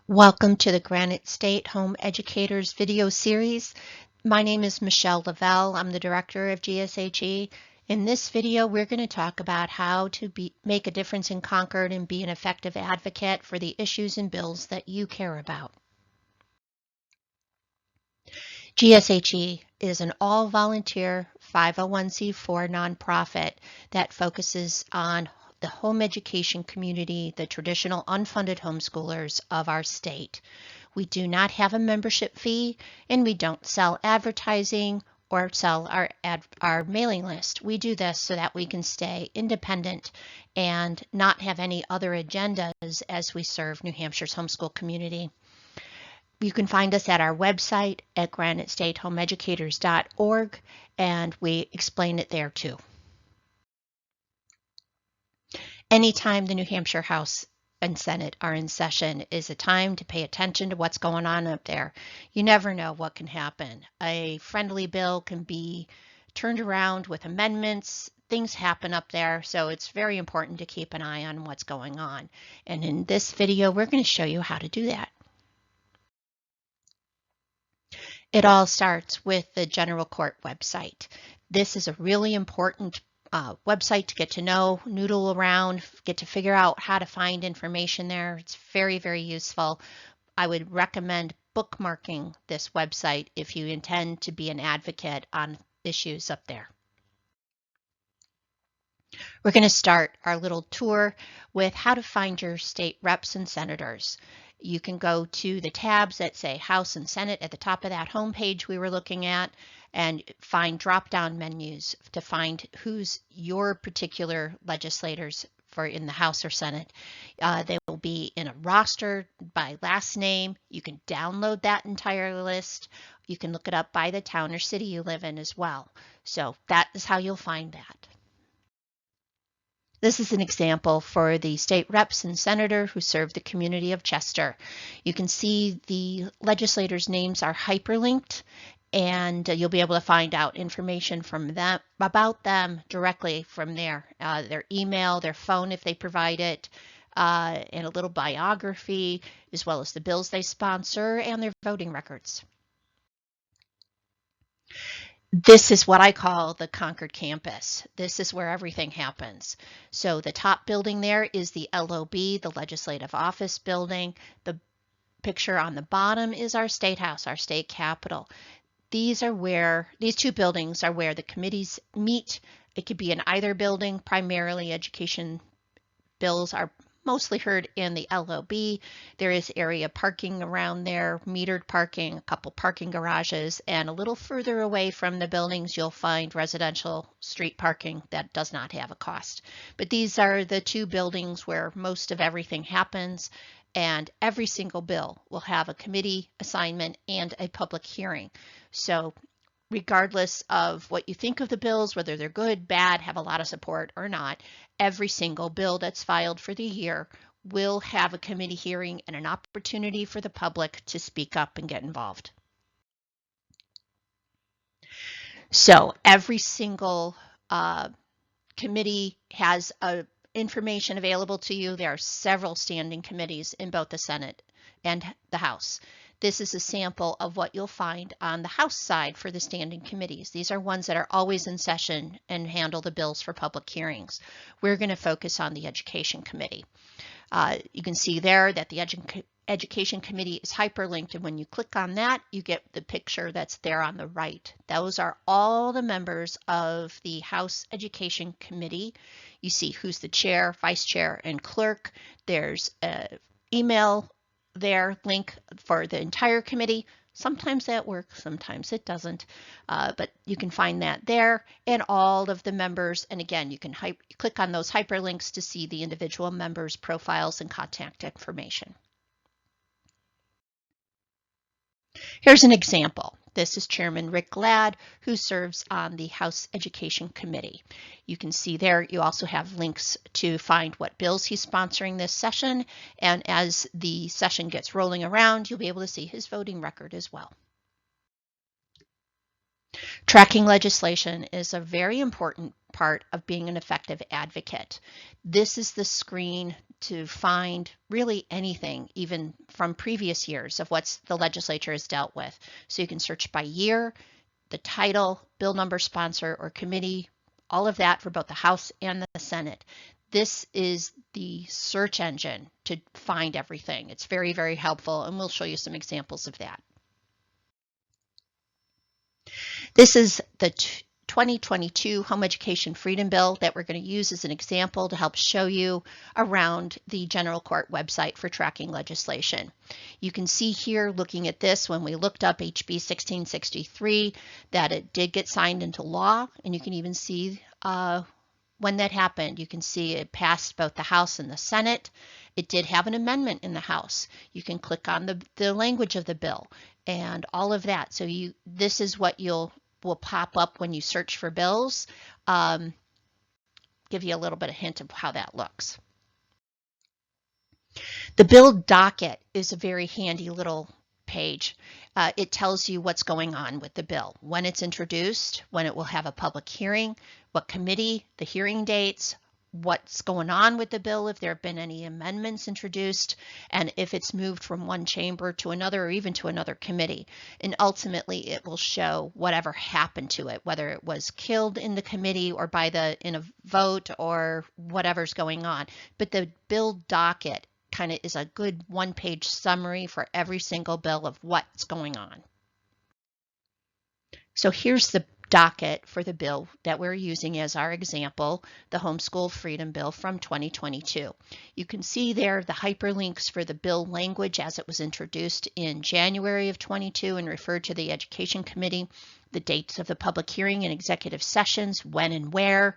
Welcome to the Granite State Home Educators video series. My name is Michelle Lavelle. I'm the director of GSHE. In this video, we're going to talk about how to make a difference in Concord and be an effective advocate for the issues and bills that you care about. GSHE is an all-volunteer 501c4 nonprofit that focuses on the home education community, the traditional unfunded homeschoolers of our state. We do not have a membership fee, and we don't sell advertising or sell our mailing list. We do this so that we can stay independent and not have any other agendas as we serve New Hampshire's homeschool community. You can find us at our website at granitestatehomeeducators.org, and we explain it there too. Anytime the New Hampshire House and Senate are in session is a time to pay attention to what's going on up there. You never know what can happen. A friendly bill can be turned around with amendments. Things happen up there, so it's very important to keep an eye on what's going on. And in this video, we're going to show you how to do that. It all starts with the General Court website. This is a really important website to get to know, noodle around, get to figure out how to find information there. It's very, very useful. I would recommend bookmarking this website if you intend to be an advocate on issues up there. We're going to start our little tour with how to find your state reps and senators. You can go to the tabs that say House and Senate at the top of that homepage we were looking at and find drop-down menus to find who's your particular legislators for in the House or Senate. They will be in a roster by last name. You can download that entire list. You can look it up by the town or city you live in as well. So that is how you'll find that. This is an example for the state reps and senator who serve the community of Chester. You can see the legislators' names are hyperlinked, and you'll be able to find out information from them about them directly from there. Their email, their phone if they provide it, and a little biography, as well as the bills they sponsor and their voting records. This is what I call the Concord campus. This is where everything happens. So the top building there is the LOB, the Legislative Office Building. The picture on the bottom is our State House, our state capitol. These two buildings are where the committees meet. It could be in either building. Primarily education bills are mostly heard in the LOB. There is area parking around there, metered parking, a couple parking garages, and a little further away from the buildings you'll find residential street parking that does not have a cost. But these are the two buildings where most of everything happens, and every single bill will have a committee assignment and a public hearing. So regardless of what you think of the bills, whether they're good, bad, have a lot of support or not, every single bill that's filed for the year will have a committee hearing and an opportunity for the public to speak up and get involved. So every single committee has information available to you. There are several standing committees in both the Senate and the House. This is a sample of what you'll find on the House side for the standing committees. These are ones that are always in session and handle the bills for public hearings. We're going to focus on the Education Committee. You can see there that the Education Committee is hyperlinked, and when you click on that, you get the picture that's there on the right. Those are all the members of the House Education Committee. You see who's the chair, vice chair, and clerk. There's an email there link for the entire committee. Sometimes that works, sometimes it doesn't, but you can find that there and all of the members. And again, you can click on those hyperlinks to see the individual members' profiles and contact information. Here's an example. This is Chairman Rick Ladd, who serves on the House Education Committee. You can see there you also have links to find what bills he's sponsoring this session, and as the session gets rolling around, you'll be able to see his voting record as well. Tracking legislation is a very important part of being an effective advocate. This is the screen to find really anything, even from previous years of what the legislature has dealt with. So you can search by year, the title, bill number, sponsor, or committee, all of that for both the House and the Senate. This is the search engine to find everything. It's very, very helpful, and we'll show you some examples of that. This is the 2022 Home Education Freedom Bill that we're going to use as an example to help show you around the General Court website for tracking legislation. You can see here, looking at this, when we looked up HB 1663, that it did get signed into law, and you can even see when that happened. You can see it passed both the House and the Senate. It did have an amendment in the House. You can click on the language of the bill and all of that. So this is what will pop up when you search for bills. Give you a little bit of hint of how that looks. The bill docket is a very handy little page. It tells you what's going on with the bill, when it's introduced, when it will have a public hearing, what committee, the hearing dates, what's going on with the bill, if there have been any amendments introduced, and if it's moved from one chamber to another or even to another committee. And ultimately, it will show whatever happened to it, whether it was killed in the committee or in a vote or whatever's going on. But the bill docket kind of is a good one-page summary for every single bill of what's going on. So here's the docket for the bill that we're using as our example, the Homeschool Freedom Bill from 2022. You can see there the hyperlinks for the bill language as it was introduced in January of 22 and referred to the Education Committee, the dates of the public hearing and executive sessions, when and where.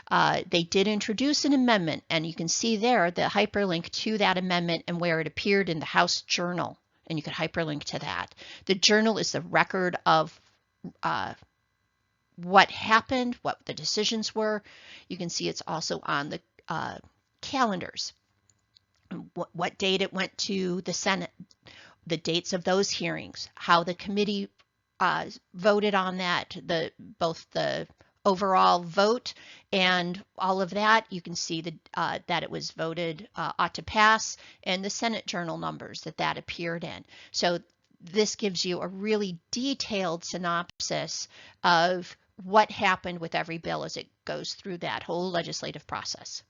They did introduce an amendment, and you can see there the hyperlink to that amendment and where it appeared in the House Journal, and you could hyperlink to that. The journal is the record of what happened, what the decisions were. You can see it's also on the calendars, what date it went to the Senate, the dates of those hearings, how the committee voted on that, both the overall vote and all of that. You can see that it was voted ought to pass, and the Senate journal numbers that appeared in. So this gives you a really detailed synopsis of what happened with every bill as it goes through that whole legislative process.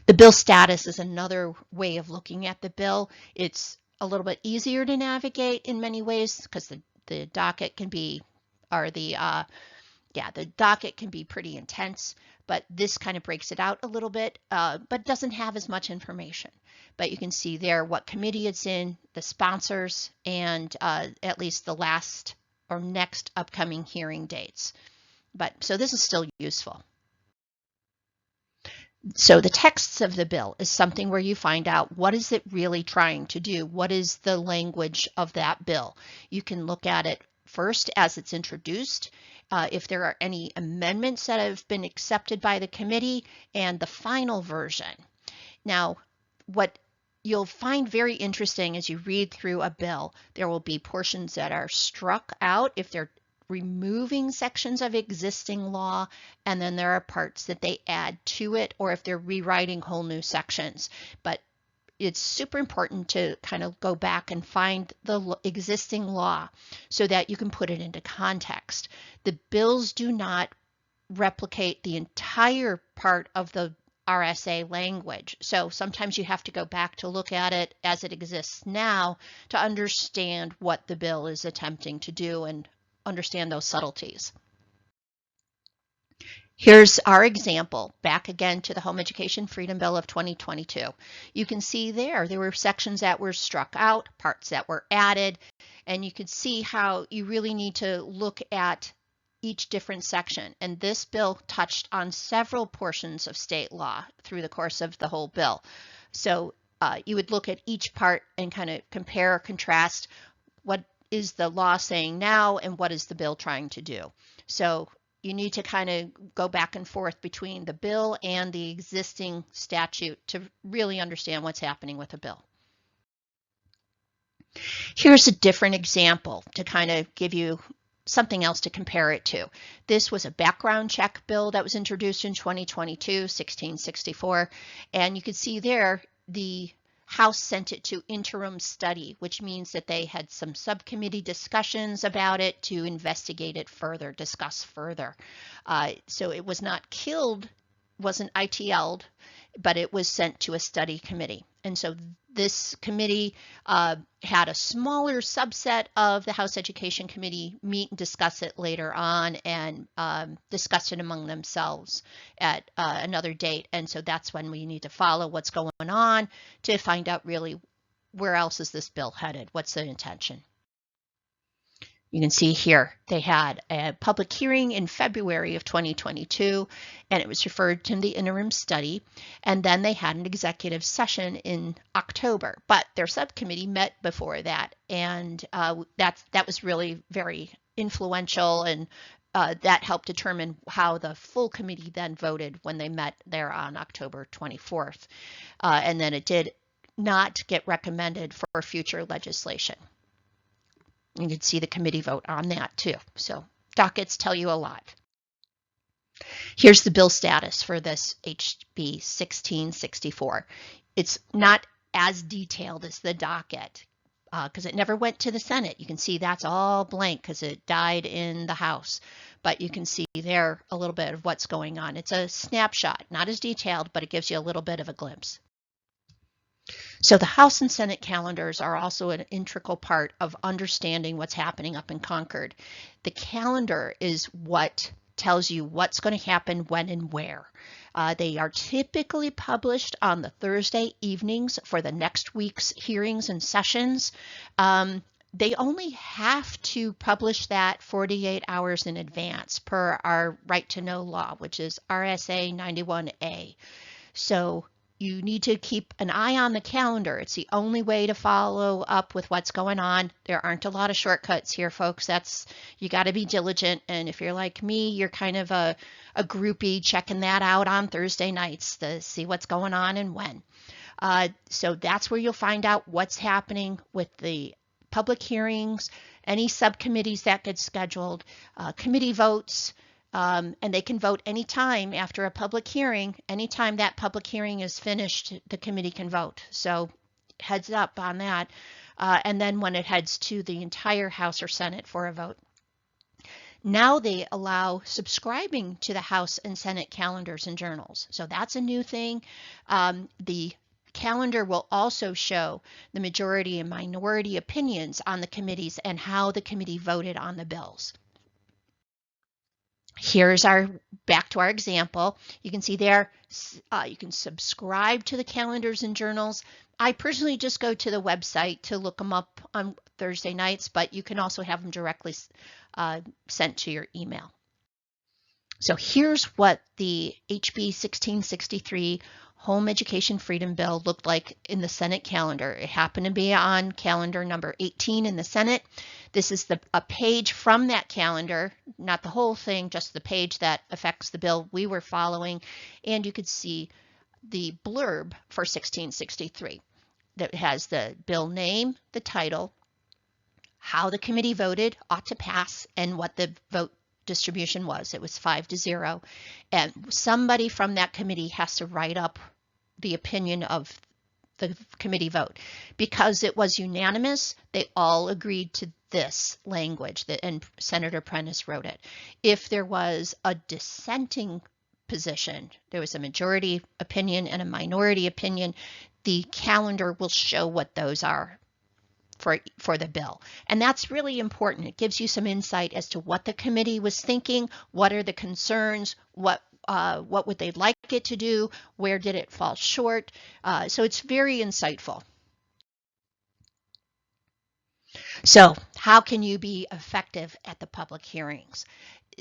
The bill status is another way of looking at the bill. It's a little bit easier to navigate in many ways because the docket can be, or the docket can be pretty intense, but this kind of breaks it out a little bit, but doesn't have as much information. But you can see there what committee it's in, the sponsors, and at least the last or next upcoming hearing dates. So this is still useful. So the texts of the bill is something where you find out what is it really trying to do? What is the language of that bill? You can look at it first as it's introduced, if there are any amendments that have been accepted by the committee, and the final version. Now, what you'll find very interesting as you read through a bill, there will be portions that are struck out if they're removing sections of existing law, and then there are parts that they add to it, or if they're rewriting whole new sections. But it's super important to kind of go back and find the existing law so that you can put it into context. The bills do not replicate the entire part of the RSA language. So sometimes you have to go back to look at it as it exists now to understand what the bill is attempting to do and understand those subtleties. Here's our example, back again to the Home Education Freedom Bill of 2022. You can see there were sections that were struck out, parts that were added, and you can see how you really need to look at each different section. And this bill touched on several portions of state law through the course of the whole bill. So you would look at each part and kind of compare or contrast what is the law saying now and what is the bill trying to do. So you need to kind of go back and forth between the bill and the existing statute to really understand what's happening with a bill. Here's a different example to kind of give you something else to compare it to. This was a background check bill that was introduced in 2022, 1664, and you can see there the House sent it to interim study, which means that they had some subcommittee discussions about it to investigate it further, discuss further. So it was not killed, wasn't ITL'd, but it was sent to a study committee. And so this committee had a smaller subset of the House Education Committee meet and discuss it later on, and discuss it among themselves at another date. And so that's when we need to follow what's going on to find out really where else is this bill headed, what's the intention. You can see here they had a public hearing in February of 2022, and it was referred to the interim study, and then they had an executive session in October, but their subcommittee met before that, and that was really very influential, and that helped determine how the full committee then voted when they met there on October 24th, and then it did not get recommended for future legislation. You can see the committee vote on that too. So dockets tell you a lot. Here's the bill status for this HB 1664. It's not as detailed as the docket because it never went to the Senate. You can see that's all blank because it died in the House. But you can see there a little bit of what's going on. It's a snapshot, not as detailed, but it gives you a little bit of a glimpse. So the House and Senate calendars are also an integral part of understanding what's happening up in Concord. The calendar is what tells you what's going to happen when and where. They are typically published on the Thursday evenings for the next week's hearings and sessions. They only have to publish that 48 hours in advance per our right to know law, which is RSA 91A. So you need to keep an eye on the calendar. It's the only way to follow up with what's going on. There aren't a lot of shortcuts here, folks. You got to be diligent. And if you're like me, you're kind of a groupie checking that out on Thursday nights to see what's going on and when. So that's where you'll find out what's happening with the public hearings, any subcommittees that get scheduled, committee votes, and they can vote anytime after a public hearing. Anytime that public hearing is finished, the committee can vote. So heads up on that. And then when it heads to the entire House or Senate for a vote. Now they allow subscribing to the House and Senate calendars and journals. So that's a new thing. The calendar will also show the majority and minority opinions on the committees and how the committee voted on the bills. Here's back to our example. You can see there, you can subscribe to the calendars and journals. I personally just go to the website to look them up on Thursday nights, but you can also have them directly sent to your email. So here's what the HB 1663 Home Education Freedom Bill looked like in the Senate calendar. It happened to be on calendar number 18 in the Senate. This is a page from that calendar, not the whole thing, just the page that affects the bill we were following. And you could see the blurb for 1663 that has the bill name, the title, how the committee voted, ought to pass, and what the vote distribution was. It was 5-0. And somebody from that committee has to write up the opinion of the committee vote. Because it was unanimous, they all agreed to this language, and Senator Prentice wrote it. If there was a dissenting position, there was a majority opinion and a minority opinion, the calendar will show what those are for the bill. And that's really important. It gives you some insight as to what the committee was thinking, what are the concerns, what would they like it to do, where did it fall short. So it's very insightful. So how can you be effective at the public hearings?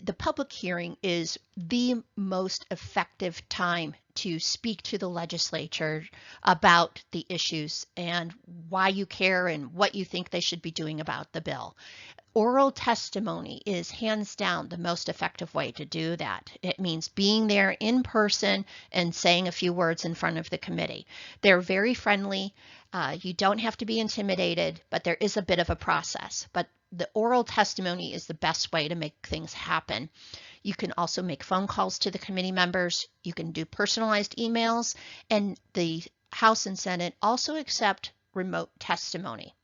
The public hearing is the most effective time to speak to the legislature about the issues and why you care and what you think they should be doing about the bill. Oral testimony is hands down the most effective way to do that. It means being there in person and saying a few words in front of the committee. They're very friendly. You don't have to be intimidated, but there is a bit of a process. But the oral testimony is the best way to make things happen. You can also make phone calls to the committee members. You can do personalized emails, and the House and Senate also accept remote testimony.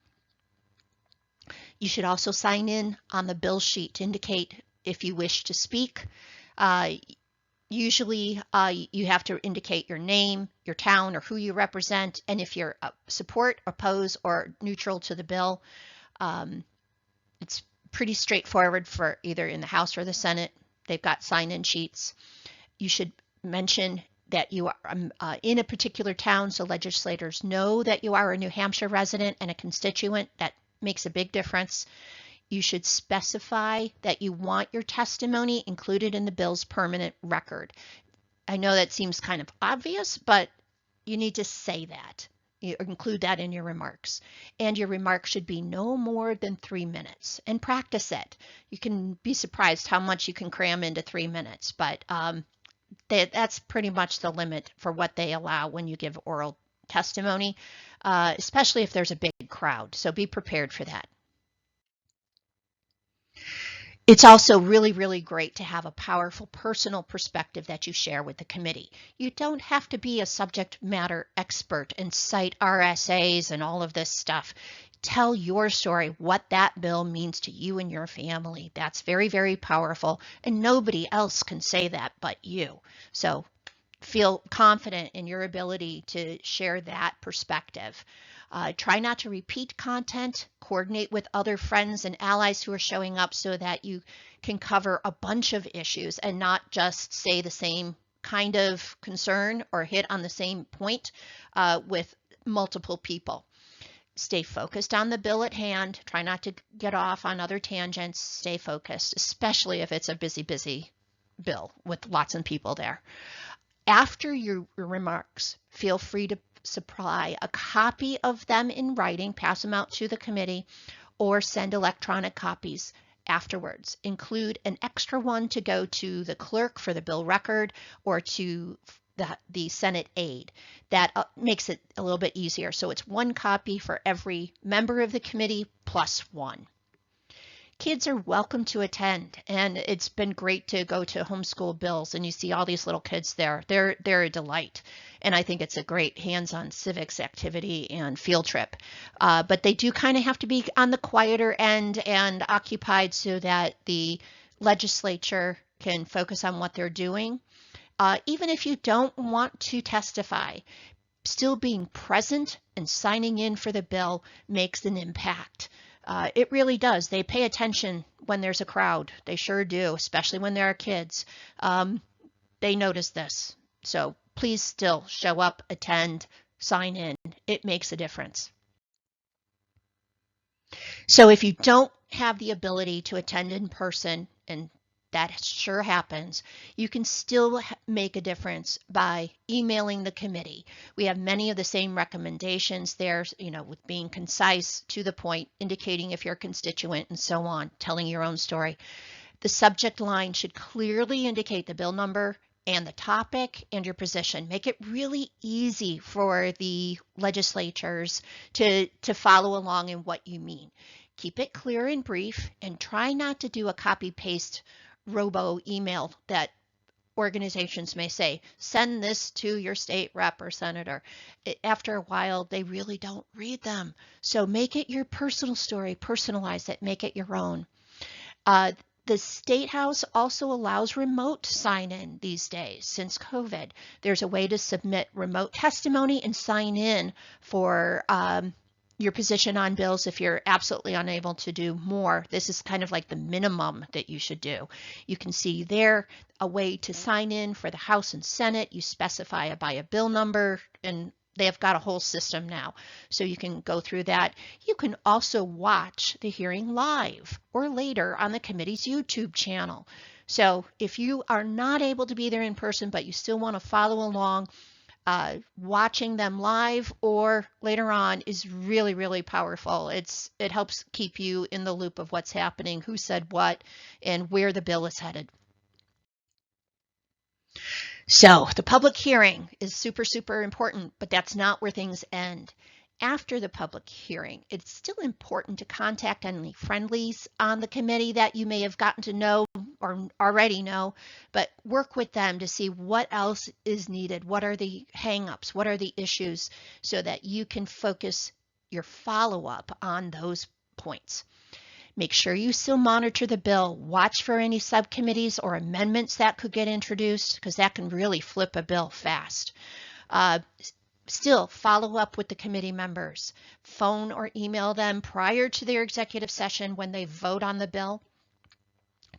You should also sign in on the bill sheet to indicate if you wish to speak. Usually you have to indicate your name, your town, or who you represent, and if you're support, oppose, or neutral to the bill. It's pretty straightforward for either in the House or the Senate. They've got sign-in sheets. You should mention that you are in a particular town so legislators know that you are a New Hampshire resident and a constituent. That makes a big difference. You should specify that you want your testimony included in the bill's permanent record. I know that seems kind of obvious, but you need to say that. You include that in your remarks. And your remarks should be no more than 3 minutes. And practice it. You can be surprised how much you can cram into 3 minutes, but that's pretty much the limit for what they allow when you give oral testimony, especially if there's a big crowd. So be prepared for that. It's also really, really great to have a powerful personal perspective that you share with the committee. You don't have to be a subject matter expert and cite RSAs and all of this stuff. Tell your story, what that bill means to you and your family. That's very, very powerful, and nobody else can say that but you. So feel confident in your ability to share that perspective. Try not to repeat content. Coordinate with other friends and allies who are showing up so that you can cover a bunch of issues and not just say the same kind of concern or hit on the same point with multiple people. Stay focused on the bill at hand. Try not to get off on other tangents. Stay focused, especially if it's a busy bill with lots of people there. After your remarks, feel free to supply a copy of them in writing, pass them out to the committee, or send electronic copies afterwards. Include an extra one to go to the clerk for the bill record or to the Senate aide. That makes it a little bit easier. So it's one copy for every member of the committee plus one. Kids are welcome to attend, and it's been great to go to homeschool bills and you see all these little kids there. They're a delight, and I think it's a great hands-on civics activity and field trip. But they do kind of have to be on the quieter end and occupied so that the legislature can focus on what they're doing. Even if you don't want to testify, still being present and signing in for the bill makes an impact. It really does. They pay attention when there's a crowd. They sure do, especially when there are kids. They notice this. So please still show up, attend, sign in. It makes a difference. So if you don't have the ability to attend in person, and that sure happens, you can still make a difference by emailing the committee. We have many of the same recommendations there, with being concise, to the point, indicating if you're a constituent and so on, telling your own story. The subject line should clearly indicate the bill number and the topic and your position. Make it really easy for the legislators to follow along in what you mean. Keep it clear and brief, and try not to do a copy-paste robo email that organizations may say, send this to your state rep or senator. After a while, they really don't read them. So make it your personal story, personalize it, make it your own. The State House also allows remote sign-in these days. Since COVID, there's a way to submit remote testimony and sign in for your position on bills if you're absolutely unable to do more. This is kind of like the minimum that you should do. You can see there a way to sign in for the House and Senate. You specify by a bill number, and they have got a whole system now. So you can go through that. You can also watch the hearing live or later on the committee's YouTube channel. So if you are not able to be there in person, but you still want to follow along, watching them live or later on is really, really powerful. It helps keep you in the loop of what's happening, who said what, and where the bill is headed. So the public hearing is super, super important, but that's not where things end. after the public hearing, it's still important to contact any friendlies on the committee that you may have gotten to know or already know, but work with them to see what else is needed. What are the hangups? What are the issues so that you can focus your follow-up on those points. Make sure you still monitor the bill. Watch for any subcommittees or amendments that could get introduced because that can really flip a bill fast. Still follow up with the committee members. Phone or email them prior to their executive session when they vote on the bill.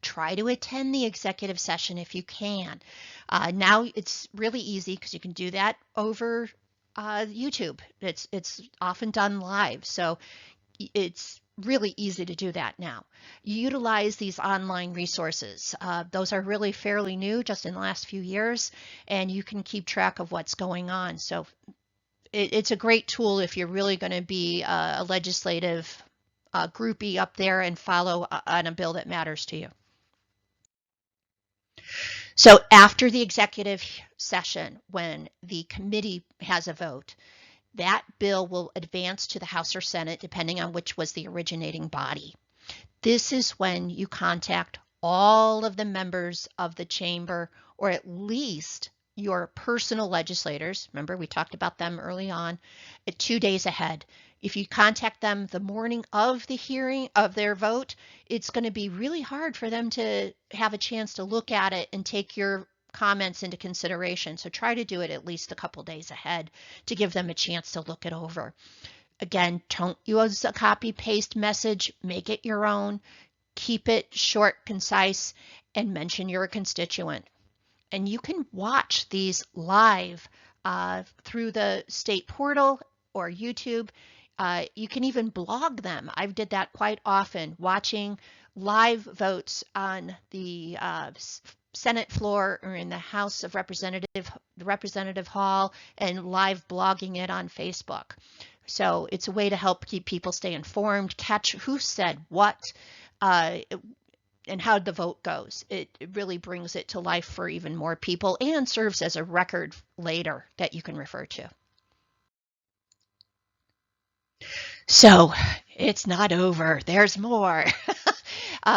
Try to attend the executive session if you can. Now it's really easy because you can do that over YouTube. It's often done live, so it's really easy to do that now. Utilize these online resources. Those are really fairly new, just in the last few years, and you can keep track of what's going on. So it's a great tool if you're really going to be a legislative groupie up there and follow on a bill that matters to you. So after the executive session, when the committee has a vote, that bill will advance to the House or Senate, depending on which was the originating body. This is when you contact all of the members of the chamber, or at least your personal legislators. Remember, we talked about them early on, 2 days ahead. If you contact them the morning of the hearing of their vote, it's going to be really hard for them to have a chance to look at it and take your comments into consideration. So try to do it at least a couple days ahead to give them a chance to look it over. Again, don't use a copy paste message, make it your own, keep it short, concise, and mention you're a constituent. And you can watch these live through the state portal or YouTube. You can even blog them. I did that quite often, watching live votes on the Senate floor or in the House of Representative Hall, and live blogging it on Facebook. So it's a way to help keep people stay informed, catch who said what, and how the vote goes. It really brings it to life for even more people and serves as a record later that you can refer to. So it's not over. There's more.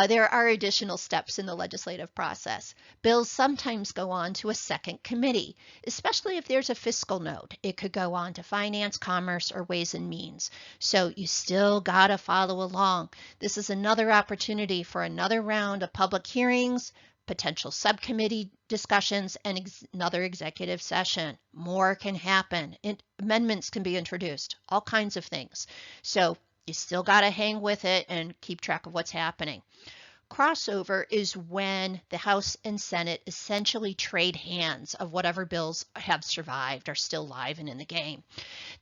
There are additional steps in the legislative process. Bills sometimes go on to a second committee, especially if there's a fiscal note. It could go on to Finance, Commerce, or Ways and Means. So you still got to follow along. This is another opportunity for another round of public hearings, potential subcommittee discussions, and another executive session. More can happen. Amendments can be introduced, all kinds of things. So you still got to hang with it and keep track of what's happening. Crossover is when the House and Senate essentially trade hands of whatever bills have survived, are still live and in the game.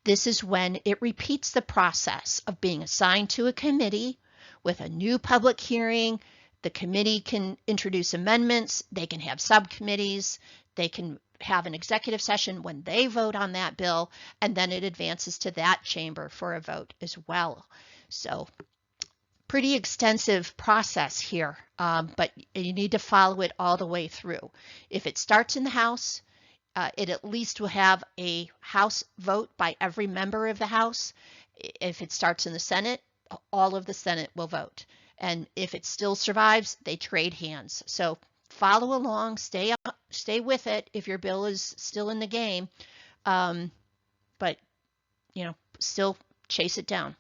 This is when it repeats the process of being assigned to a committee with a new public hearing. The committee can introduce amendments, they can have subcommittees, they can have an executive session when they vote on that bill, and then it advances to that chamber for a vote as well. So pretty extensive process here, but you need to follow it all the way through. If it starts in the House, it at least will have a House vote by every member of the House. If it starts in the Senate, all of the Senate will vote. And if it still survives, they trade hands. So follow along, stay with it if your bill is still in the game, but still chase it down.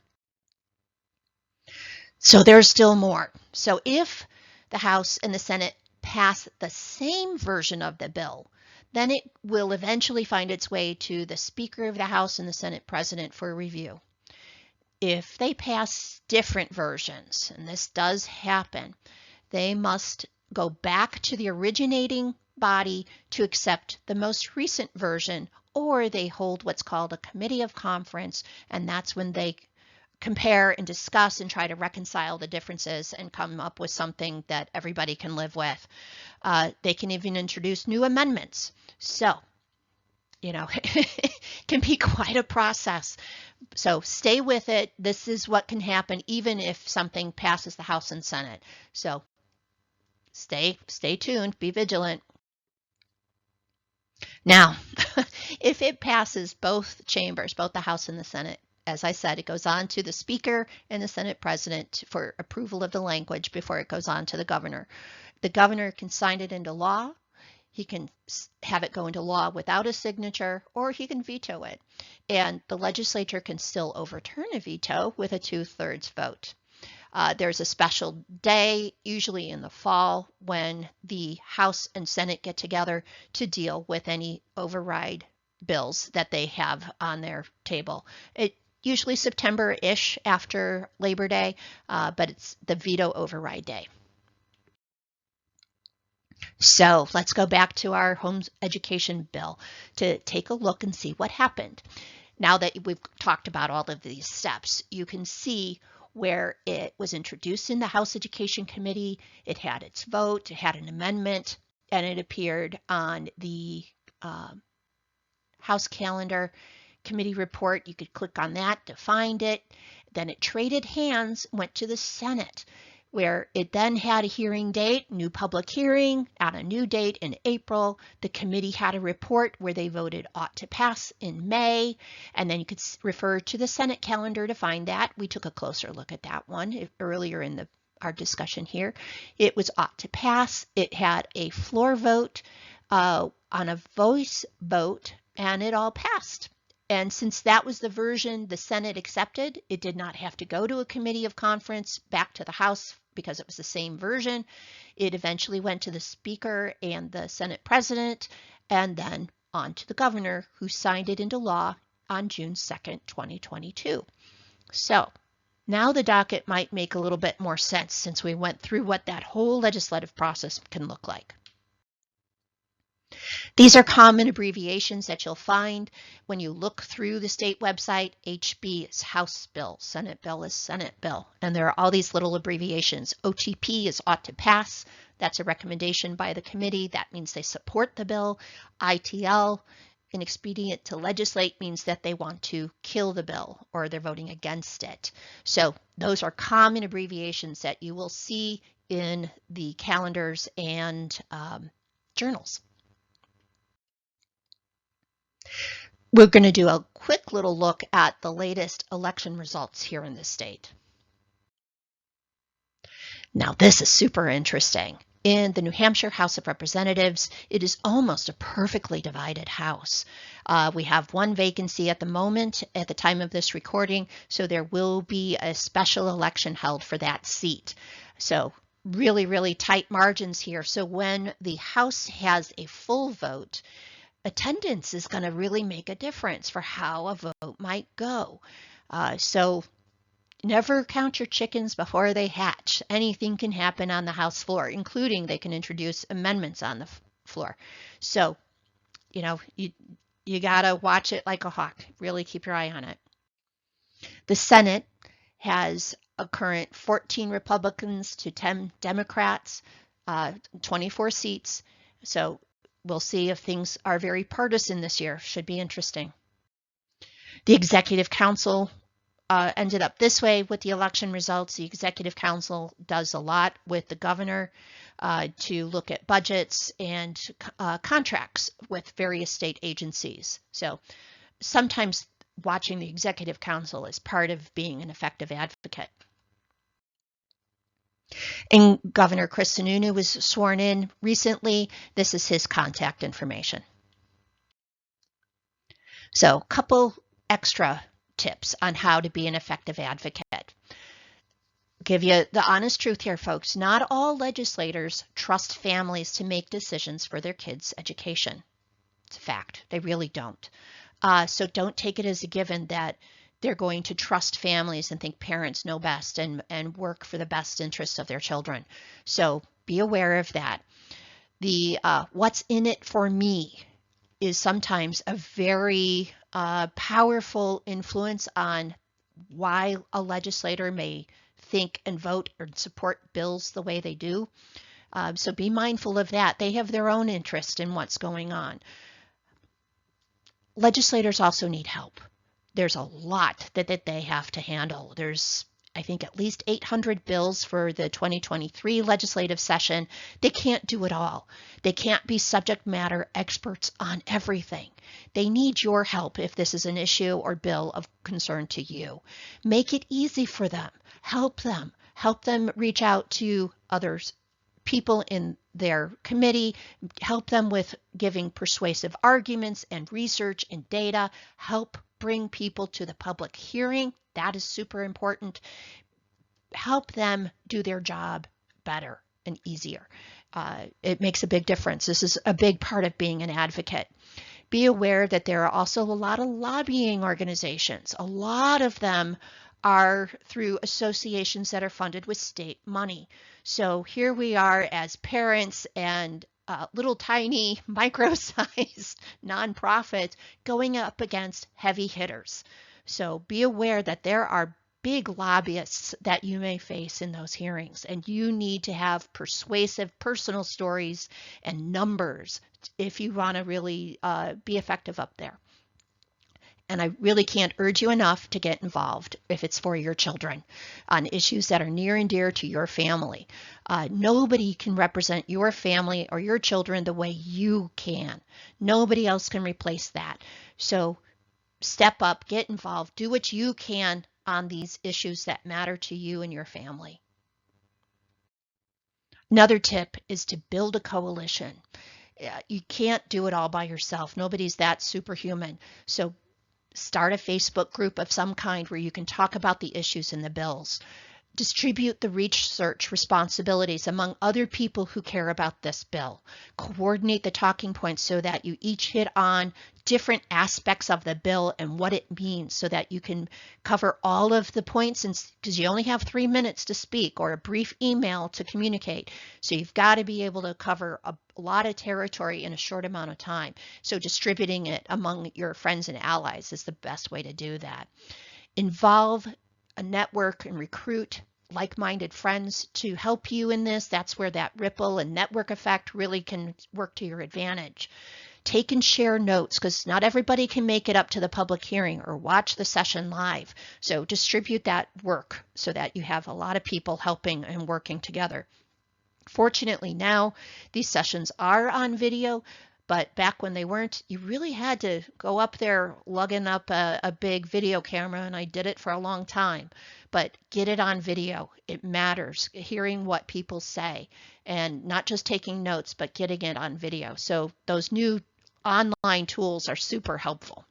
So there's still more. So if the House and the Senate pass the same version of the bill, then it will eventually find its way to the Speaker of the House and the Senate President for review. If they pass different versions, and this does happen, they must go back to the originating body to accept the most recent version, or they hold what's called a committee of conference, and that's when they compare and discuss and try to reconcile the differences and come up with something that everybody can live with. They can even introduce new amendments. So, it can be quite a process. So stay with it. This is what can happen even if something passes the House and Senate. So stay tuned, be vigilant. Now, if it passes both chambers, both the House and the Senate, as I said, it goes on to the Speaker and the Senate President for approval of the language before it goes on to the governor. The governor can sign it into law. He can have it go into law without a signature, or he can veto it. And the legislature can still overturn a veto with a 2/3 vote. There's a special day, usually in the fall, when the House and Senate get together to deal with any override bills that they have on their table. It usually September-ish after Labor Day, but it's the veto override day. So let's go back to our home education bill to take a look and see what happened. Now that we've talked about all of these steps, you can see where it was introduced in the House Education Committee, it had its vote, it had an amendment, and it appeared on the House calendar committee report. You could click on that to find it. Then it traded hands, went to the Senate, where it then had a hearing date, new public hearing on a new date in April. The committee had a report where they voted ought to pass in May, and then you could refer to the Senate calendar to find that. We took a closer look at that one earlier in our discussion here. It was ought to pass. It had a floor vote on a voice vote, and it all passed. And since that was the version the Senate accepted, it did not have to go to a committee of conference back to the House because it was the same version. It eventually went to the Speaker and the Senate President, and then on to the governor, who signed it into law on June 2nd, 2022. So now the docket might make a little bit more sense since we went through what that whole legislative process can look like. These are common abbreviations that you'll find when you look through the state website. HB is House Bill, Senate Bill is Senate Bill, and there are all these little abbreviations. OTP is ought to pass. That's a recommendation by the committee. That means they support the bill. ITL, inexpedient to legislate, means that they want to kill the bill or they're voting against it. So those are common abbreviations that you will see in the calendars and journals. We're going to do a quick little look at the latest election results here in the state. Now, this is super interesting. In the New Hampshire House of Representatives, it is almost a perfectly divided House. We have one vacancy at the moment at the time of this recording, so there will be a special election held for that seat. So really, really tight margins here. So when the House has a full vote, attendance is going to really make a difference for how a vote might go. So never count your chickens before they hatch. Anything can happen on the House floor, including they can introduce amendments on the floor. So, you know, you got to watch it like a hawk. Really keep your eye on it. The Senate has a current 14 Republicans to 10 Democrats, 24 seats. So we'll see if things are very partisan this year. Should be interesting. The Executive Council ended up this way with the election results. The Executive Council does a lot with the governor to look at budgets and contracts with various state agencies. So sometimes watching the Executive Council is part of being an effective advocate. And Governor Chris Sununu was sworn in recently. This is his contact information. So a couple extra tips on how to be an effective advocate. Give you the honest truth here, folks. Not all legislators trust families to make decisions for their kids' education. It's a fact. They really don't. So don't take it as a given that they're going to trust families and think parents know best and work for the best interests of their children. So be aware of that. The what's in it for me is sometimes a very powerful influence on why a legislator may think and vote or support bills the way they do. So be mindful of that. They have their own interest in what's going on. Legislators also need help. There's a lot that they have to handle. There's I think at least 800 bills for the 2023 legislative session. They can't do it all. They can't be subject matter experts on everything. They need your help if this is an issue or bill of concern to you. Make it easy for them. Help them. Help them reach out to others, people in their committee. Help them with giving persuasive arguments and research and data. Help bring people to the public hearing. That is super important. Help them do their job better and easier. It makes a big difference. This is a big part of being an advocate. Be aware that there are also a lot of lobbying organizations. A lot of them are through associations that are funded with state money. So here we are as parents and little tiny micro-sized nonprofits going up against heavy hitters. So be aware that there are big lobbyists that you may face in those hearings, and you need to have persuasive personal stories and numbers if you want to really be effective up there. And I really can't urge you enough to get involved if it's for your children on issues that are near and dear to your family. Nobody can represent your family or your children the way you can. Nobody else can replace that. So step up, get involved, do what you can on these issues that matter to you and your family. Another tip is to build a coalition. You can't do it all by yourself. Nobody's that superhuman. So start a Facebook group of some kind where you can talk about the issues in the bills. Distribute the research responsibilities among other people who care about this bill. Coordinate the talking points so that you each hit on different aspects of the bill and what it means so that you can cover all of the points, because you only have 3 minutes to speak or a brief email to communicate. So you've got to be able to cover a lot of territory in a short amount of time. So distributing it among your friends and allies is the best way to do that. Involve a network and recruit like-minded friends to help you in this. That's where that ripple and network effect really can work to your advantage. Take and share notes, because not everybody can make it up to the public hearing or watch the session live. So distribute that work so that you have a lot of people helping and working together. Fortunately now, these sessions are on video, but back when they weren't, you really had to go up there lugging up a big video camera, and I did it for a long time. But get it on video. It matters, hearing what people say, and not just taking notes, but getting it on video. So those new online tools are super helpful.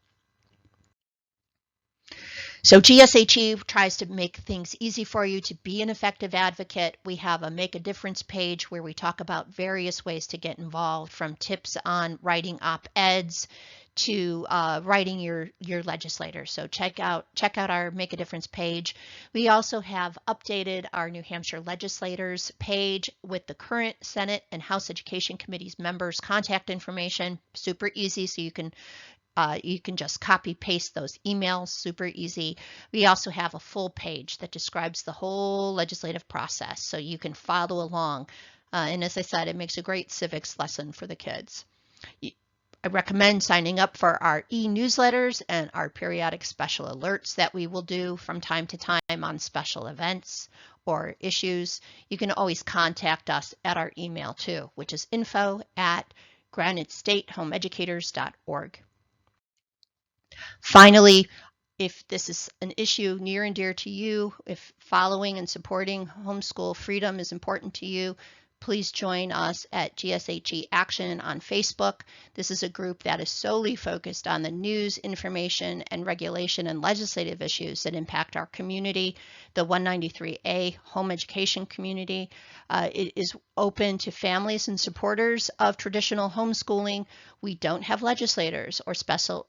So GSHE tries to make things easy for you to be an effective advocate. We have a Make a Difference page where we talk about various ways to get involved, from tips on writing op-eds to writing your legislator. So check out our Make a Difference page. We also have updated our New Hampshire legislators page with the current Senate and House Education Committees members' contact information. Super easy, so you can just copy paste those emails, super easy. We also have a full page that describes the whole legislative process, so you can follow along. And as I said, it makes a great civics lesson for the kids. I recommend signing up for our e-newsletters and our periodic special alerts that we will do from time to time on special events or issues. You can always contact us at our email too, which is info@granitestatehomeeducators.org. Finally, if this is an issue near and dear to you, if following and supporting homeschool freedom is important to you, please join us at GSHE Action on Facebook. This is a group that is solely focused on the news, information, and regulation and legislative issues that impact our community, the 193A home education community. It is open to families and supporters of traditional homeschooling. We don't have legislators or special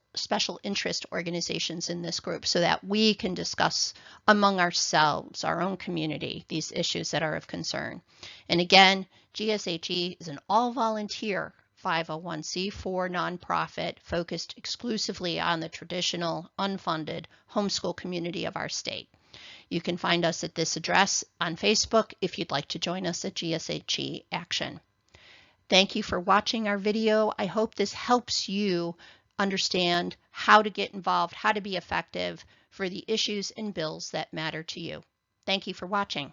interest organizations in this group, so that we can discuss among ourselves, our own community, these issues that are of concern. And again, GSHE is an all-volunteer 501c4 nonprofit focused exclusively on the traditional unfunded homeschool community of our state. You can find us at this address on Facebook if you'd like to join us at GSHE Action. Thank you for watching our video. I hope this helps you understand how to get involved, how to be effective for the issues and bills that matter to you. Thank you for watching.